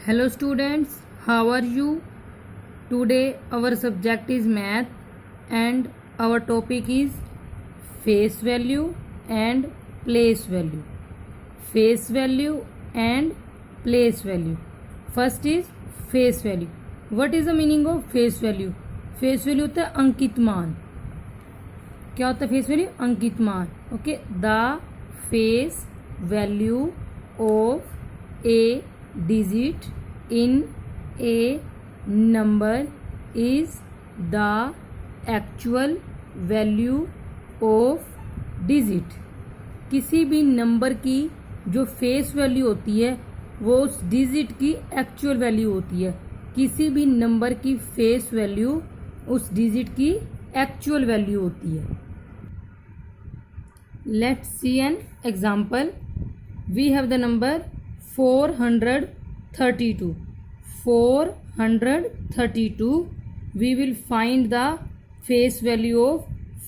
Hello students, how are you? Today our subject is math and our topic is face value and place value. Face value and place value. First is face value. What is the meaning of face value? Face value होता है अंकित मान. क्या होता है face value? अंकित मान. Okay, the face value of a digit in a number is the actual value of digit. किसी भी नंबर की जो फेस वैल्यू होती है वो उस डिजिट की एक्चुअल वैल्यू होती है. किसी भी नंबर की फेस वैल्यू उस डिजिट की एक्चुअल वैल्यू होती है. Let's see an example. We have the number 432. 432. We will find the face value of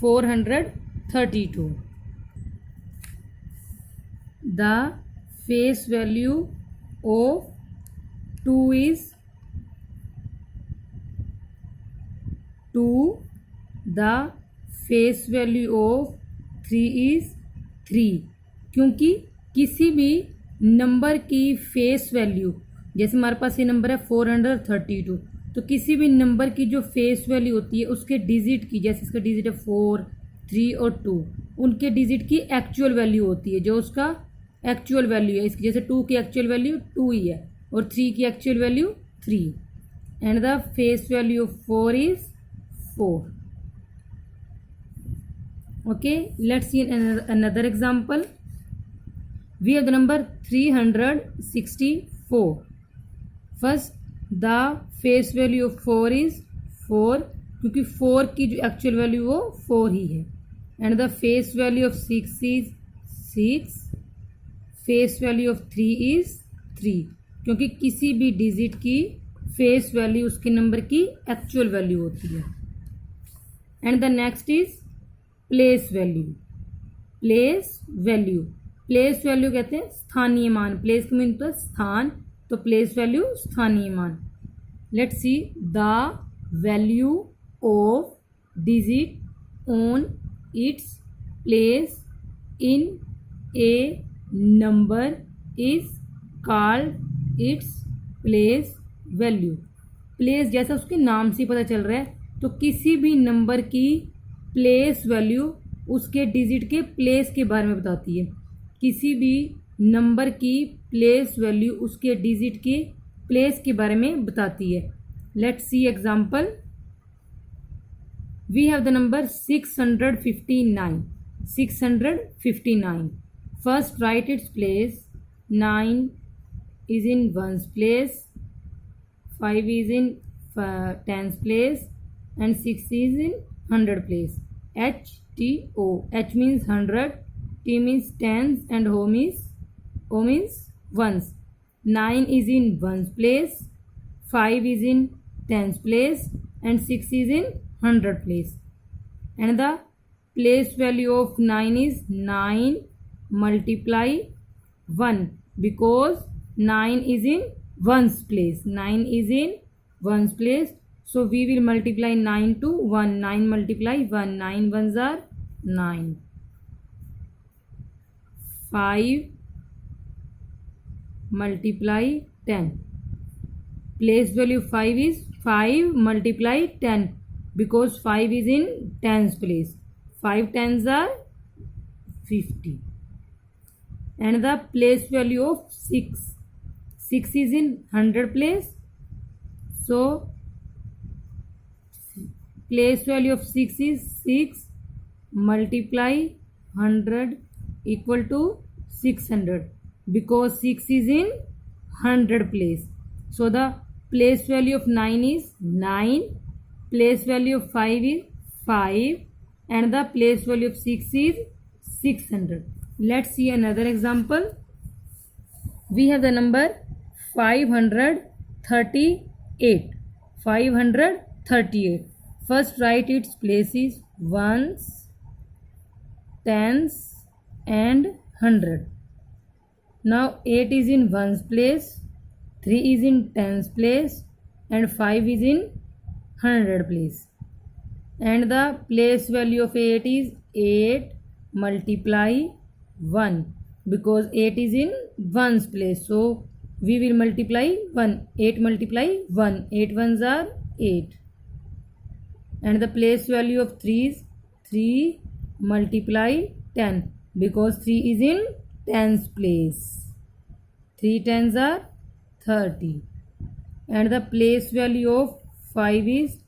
432. The face value of 2 is 2. The face value of 3 is 3. क्योंकि किसी भी number की face value, जैसे हमारे पास ये नंबर है 432, तो किसी भी नंबर की जो फेस वैल्यू होती है उसके डिजिट की, जैसे इसका डिजिट है 4, 3 और 2, उनके डिजिट की एक्चुअल वैल्यू होती है जो उसका एक्चुअल वैल्यू है. इसकी जैसे 2 की एक्चुअल वैल्यू 2 ही है और 3 की actual value 3. And the face value of 4 is 4. Okay, let's see another example. We have the number 364. First, the face value of 4 is 4, क्योंकि 4 की जो एक्चुअल वैल्यू वो 4 ही है. And the face value of 6 is 6. Face value of 3 is 3, क्योंकि किसी भी digit की face value उसके नंबर की एक्चुअल वैल्यू होती है. And the next is place value. Place value, place value कहते हैं स्थानीय मान. प्लेस का मीन तो स्थान, तो प्लेस वैल्यू स्थानीय मान. Let's see. The value of digit on its place in A number is called its place value. Place जैसा उसके नाम से पता चल रहा है, तो किसी भी नंबर की प्लेस वैल्यू उसके डिजिट के प्लेस के बारे में बताती है. किसी भी नंबर की प्लेस वैल्यू उसके डिजिट के प्लेस के बारे में बताती है. Let's see example. We have the number 659. 659. First write its place. 9 is in ones place, 5 is in tens place and 6 is in 100 place. HTO. H means 100, T means tens and O means ones. 9 is in ones place, 5 is in tens place and 6 is in 100 place. And the place value of 9 is 9 multiply 1, because 9 is in ones place. 9 is in ones place. So we will multiply 9 to 1. 9 multiply 1. 9 ones are 9. 5 multiply 10. Place value 5 is 5 multiply 10, because 5 is in tens place. 5 tens are 50. And the place value of 6. 6 is in 100 place. So place value of 6 is 6 multiply 100 equal to 600, because 6 is in 100 place. So the place value of 9 is 9, place value of 5 is 5 and the place value of 6 is 600. Let's see another example. We have the number 538. 538. First write its places ones, tens and 100. Now 8 is in ones place, 3 is in tens place and 5 is in hundred place. And the place value of 8 is 8 multiply 1, because 8 is in ones place, so we will multiply 1. 8 multiply 1, 8 ones are 8. And the place value of 3 is 3 multiply 10, because 3 is in tens place. 3 tens are 30. And the place value of 5 is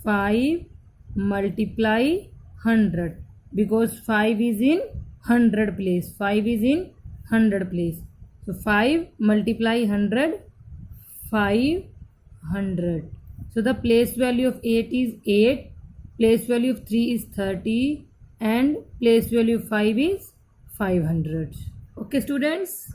5 multiply 100, because 5 is in 100 place. 5 is in 100 place. So 5 multiply 100, 500. So the place value of 8 is 8, place value of 3 is 30, and place value of 5 is 500. Okay students.